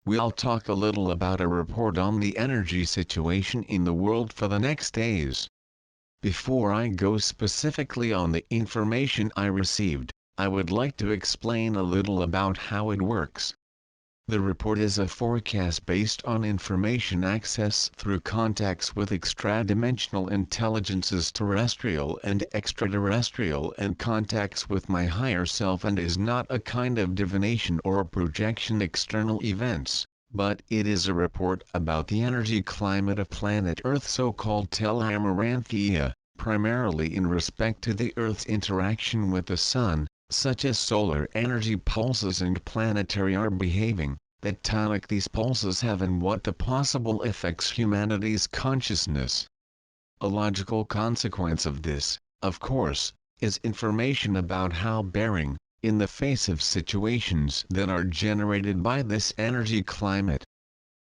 we'll talk a little about a report on the energy situation in the world for the next days. Before I go specifically on the information I received, I would like to explain a little about how it works. The report is a forecast based on information accessed through contacts with extra-dimensional intelligences, terrestrial and extraterrestrial, and contacts with my higher self, and is not a kind of divination or projection external events, but it is a report about the energy climate of planet Earth, so-called telamaranthia, primarily in respect to the Earth's interaction with the Sun, such as solar energy pulses and planetary are behaving, that tonic these pulses have, and what the possible effects humanity's consciousness. A logical consequence of this, of course, is information about how bearing, in the face of situations that are generated by this energy climate.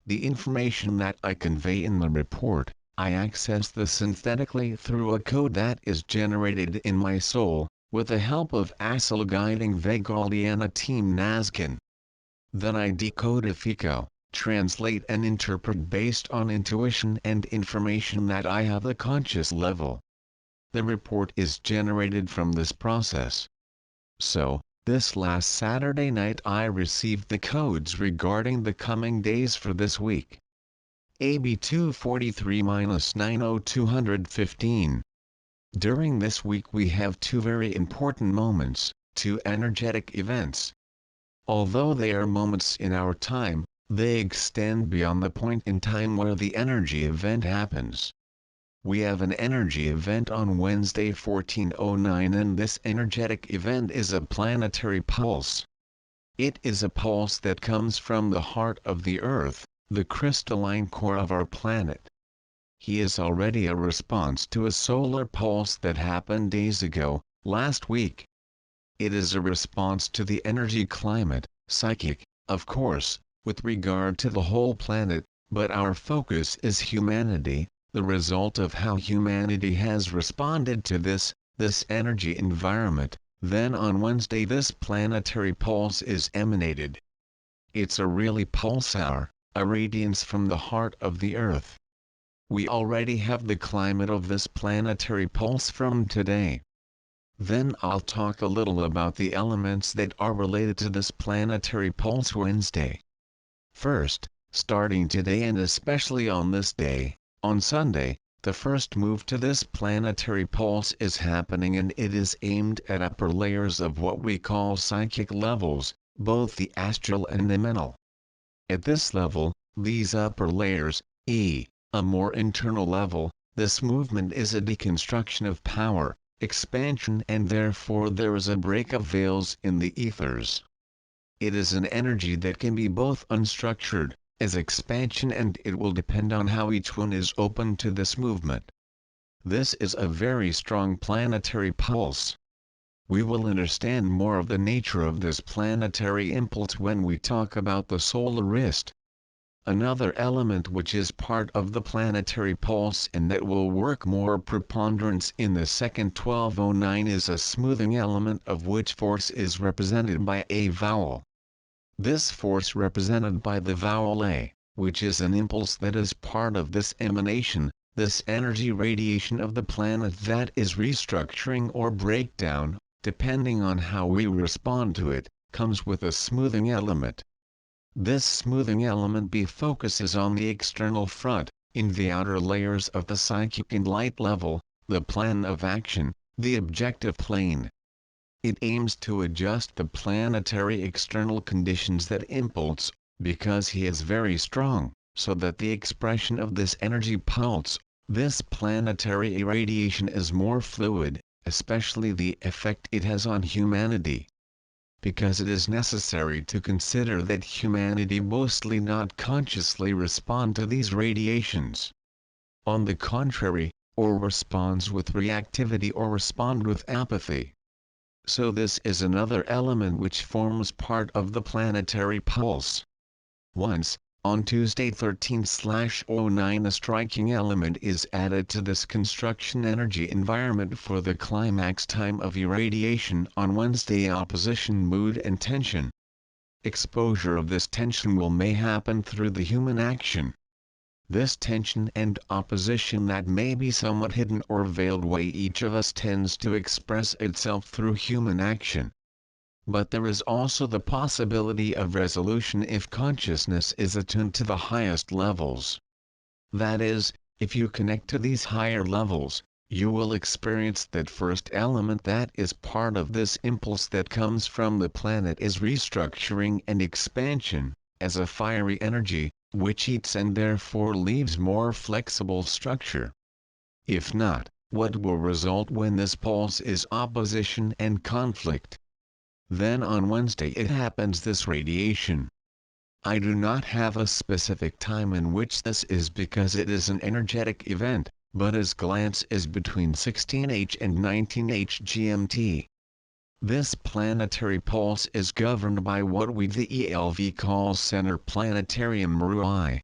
The information that I convey in the report, I access this synthetically through a code that is generated in my soul, with the help of ASIL guiding Vegaliana team Nazcan. Then I decodifico, translate and interpret based on intuition and information that I have the conscious level. The report is generated from this process. So, this last Saturday night I received the codes regarding the coming days for this week. AB 243-90215. During this week we have two very important moments, two energetic events. Although they are moments in our time, they extend beyond the point in time where the energy event happens. We have an energy event on Wednesday 1409, and this energetic event is a planetary pulse. It is a pulse that comes from the heart of the Earth, the crystalline core of our planet. He is already a response to a solar pulse that happened days ago, last week. It is a response to the energy climate, psychic, of course, with regard to the whole planet, but our focus is humanity, the result of how humanity has responded to this energy environment. Then on Wednesday this planetary pulse is emanated. It's a really pulsar, a radiance from the heart of the Earth. We already have the climate of this planetary pulse from today. Then I'll talk a little about the elements that are related to this planetary pulse Wednesday. First, starting today and especially on this day, on Sunday, the first move to this planetary pulse is happening, and it is aimed at upper layers of what we call psychic levels, both the astral and the mental. At this level, these upper layers, a more internal level, this movement is a deconstruction of power, expansion, and therefore there is a break of veils in the ethers. It is an energy that can be both unstructured, as expansion, and it will depend on how each one is open to this movement. This is a very strong planetary pulse. We will understand more of the nature of this planetary impulse when we talk about the solar wrist. Another element which is part of the planetary pulse and that will work more preponderance in the second 1209 is a smoothing element, of which force is represented by a vowel. This force represented by the vowel A, which is an impulse that is part of this emanation, this energy radiation of the planet that is restructuring or breakdown, depending on how we respond to it, comes with a smoothing element. This smoothing element B focuses on the external front, in the outer layers of the psychic and light level, the plan of action, the objective plane. It aims to adjust the planetary external conditions that impulse, because he is very strong, so that the expression of this energy pulse, this planetary irradiation, is more fluid, especially the effect it has on humanity. Because it is necessary to consider that humanity mostly not consciously respond to these radiations. On the contrary, or responds with reactivity or respond with apathy. So this is another element which forms part of the planetary pulse. Once, on Tuesday 13/09, a striking element is added to this construction energy environment for the climax time of irradiation on Wednesday: opposition, mood and tension. exposure of this tension may happen through the human action. This tension and opposition that may be somewhat hidden or veiled way each of us tends to express itself through human action. But there is also the possibility of resolution if consciousness is attuned to the highest levels. That is, if you connect to these higher levels, you will experience that first element that is part of this impulse that comes from the planet is restructuring and expansion, as a fiery energy, which heats and therefore leaves more flexible structure. If not, what will result when this pulse is opposition and conflict? Then on Wednesday it happens, this radiation. I do not have a specific time in which this is because it is an energetic event, but its glance is between 16H and 19H GMT. This planetary pulse is governed by what we the ELV calls center planetarium Marui.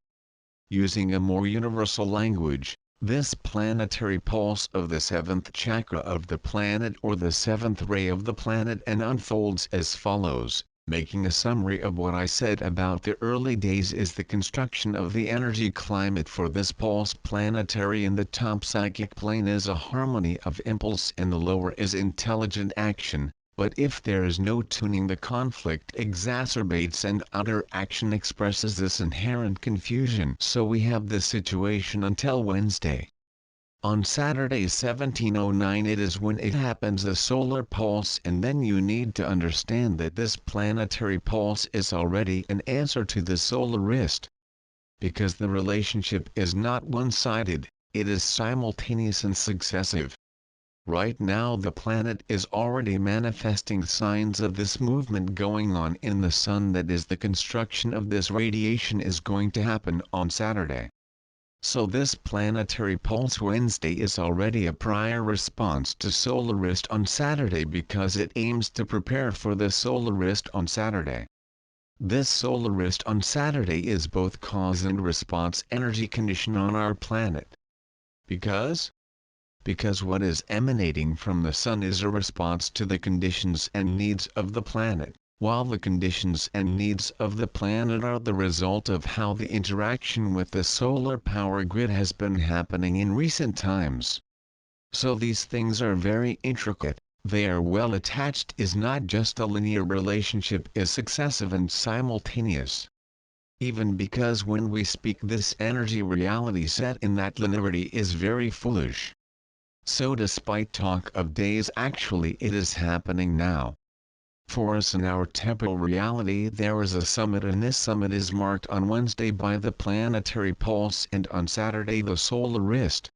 Using a more universal language, this planetary pulse of the seventh chakra of the planet or the seventh ray of the planet and unfolds as follows. Making a summary of what I said about the early days is the construction of the energy climate for this pulse planetary in the top psychic plane is a harmony of impulse and the lower is intelligent action, but if there is no tuning the conflict exacerbates and outer action expresses this inherent confusion. So we have this situation until Wednesday. On Saturday 1709 it is when it happens, the solar pulse, and then you need to understand that this planetary pulse is already an answer to the solarist. Because the relationship is not one-sided, it is simultaneous and successive. Right now the planet is already manifesting signs of this movement going on in the sun, that is, the construction of this radiation is going to happen on Saturday. So this planetary pulse Wednesday is already a prior response to solarist on Saturday because it aims to prepare for the solarist on Saturday. This solarist on Saturday is both cause and response energy condition on our planet. Because what is emanating from the sun is a response to the conditions and needs of the planet, while the conditions and needs of the planet are the result of how the interaction with the solar power grid has been happening in recent times. So these things are very intricate, they are well attached, is not just a linear relationship, is successive and simultaneous. Even because when we speak this energy reality set in that linearity is very foolish. So despite talk of days, actually it is happening now. For us in our temporal reality there is a summit, and this summit is marked on Wednesday by the planetary pulse and on Saturday the solarist.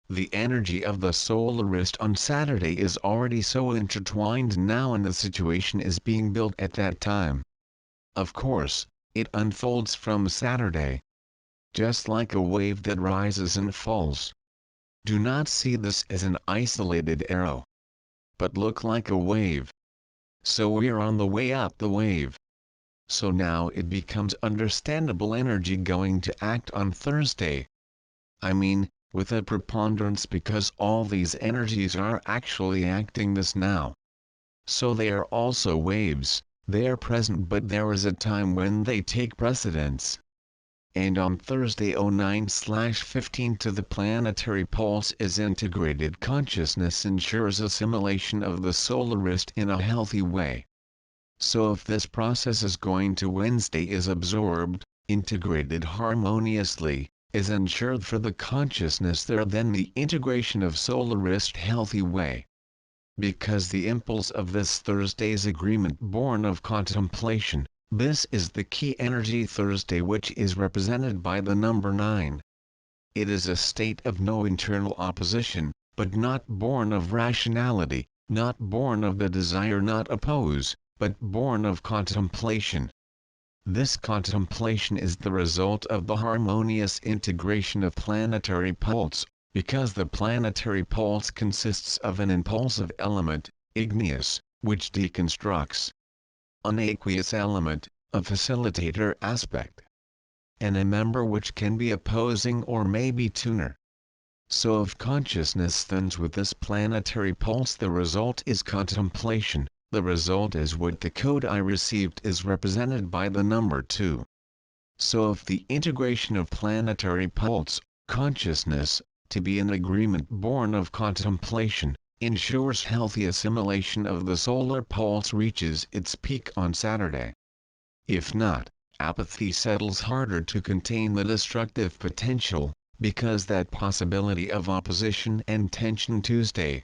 The energy of the solarist on Saturday is already so intertwined now, and the situation is being built at that time. Of course, it unfolds from Saturday. Just like a wave that rises and falls. Do not see this as an isolated arrow. But look like a wave. So we're on the way up the wave. So now it becomes understandable energy going to act on Thursday. I mean, with a preponderance, because all these energies are actually acting this now. So they are also waves, they are present, but there is a time when they take precedence. And on Thursday 09/15 to the planetary pulse is integrated consciousness ensures assimilation of the solarist in a healthy way. So if this process is going to Wednesday is absorbed, integrated harmoniously, is ensured for the consciousness there, then the integration of solarist healthy way. Because the impulse of this Thursday's agreement born of contemplation, this is the key energy Thursday, which is represented by the number 9. It is a state of no internal opposition, but not born of rationality, not born of the desire not oppose, but born of contemplation. This contemplation is the result of the harmonious integration of planetary pulse, because the planetary pulse consists of an impulsive element, igneous, which deconstructs. An aqueous element, a facilitator aspect. And a member which can be opposing or maybe tuner. So if consciousness thins with this planetary pulse, the result is contemplation, The result is what the code I received is represented by the number 2. So if the integration of planetary pulse, consciousness, to be an agreement born of contemplation, ensures healthy assimilation of the solar pulse reaches its peak on Saturday. If not, apathy settles harder to contain the destructive potential, because that possibility of opposition and tension Tuesday.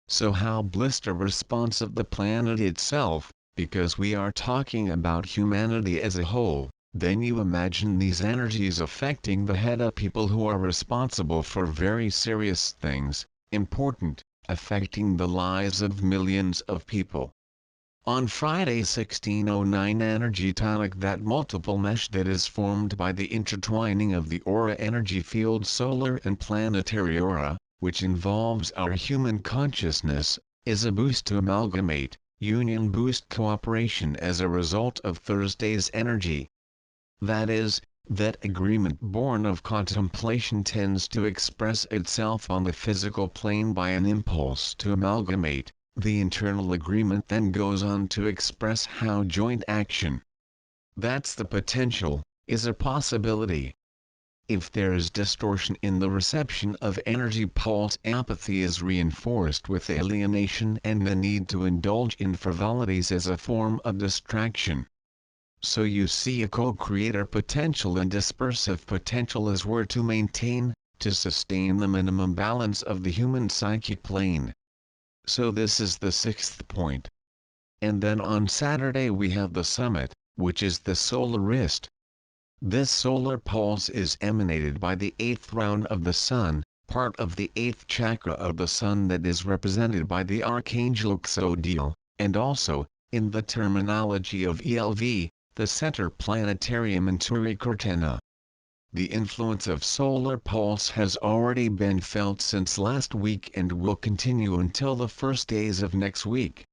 So how blister responsive the planet itself, because we are talking about humanity as a whole, then you imagine these energies affecting the head of people who are responsible for very serious things, important, affecting the lives of millions of people. On Friday 1609 energy tonic, that multiple mesh that is formed by the intertwining of the aura energy field, solar and planetary aura, which involves our human consciousness, is a boost to amalgamate, union boost cooperation as a result of Thursday's energy. That is, that agreement born of contemplation tends to express itself on the physical plane by an impulse to amalgamate. The internal agreement then goes on to express how joint action. That's the potential, is a possibility. If there is distortion in the reception of energy pulse, apathy is reinforced with alienation and the need to indulge in frivolities as a form of distraction. So you see, a co-creator potential and dispersive potential is where to maintain, to sustain the minimum balance of the human psychic plane. So this is the 6th point. And then on Saturday we have the summit, which is the solarist. This solar pulse is emanated by the 8th round of the sun, part of the 8th chakra of the sun that is represented by the archangel Xodiel, and also, in the terminology of ELV, the center planetarium in Turicortena. The influence of solar pulse has already been felt since last week and will continue until the first days of next week.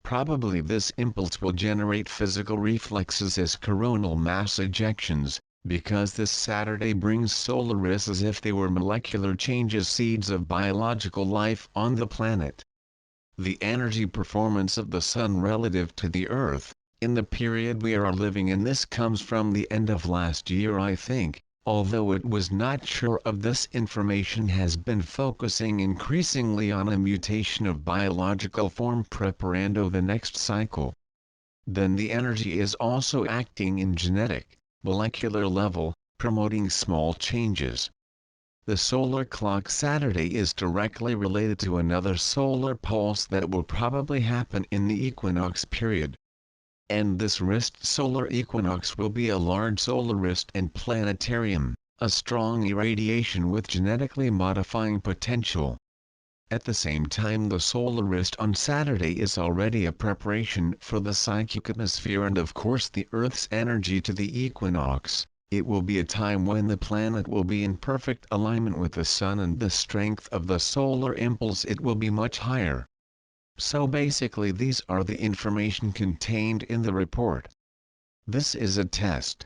Probably this impulse will generate physical reflexes as coronal mass ejections, because this Saturday brings solarists as if they were molecular changes, seeds of biological life on the planet. The energy performance of the sun relative to the earth, in the period we are living in, this comes from the end of last year, I think, although it was not sure of this information, has been focusing increasingly on a mutation of biological form preparando the next cycle. Then the energy is also acting in genetic, molecular level, promoting small changes. The solar clock Saturday is directly related to another solar pulse that will probably happen in the equinox period. And this wrist solar equinox will be a large solarist and planetarium, a strong irradiation with genetically modifying potential. At the same time, the solarist on Saturday is already a preparation for the psychic atmosphere and of course the Earth's energy to the equinox. It will be a time when the planet will be in perfect alignment with the sun and the strength of the solar impulse it will be much higher. So basically these are the information contained in the report. This is a test.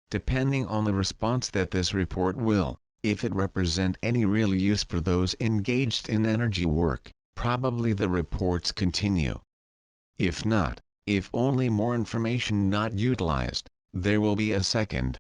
Depending on the response that this report will, if it represent any real use for those engaged in energy work, probably the reports continue. If not, if only more information not utilized, there will be a second,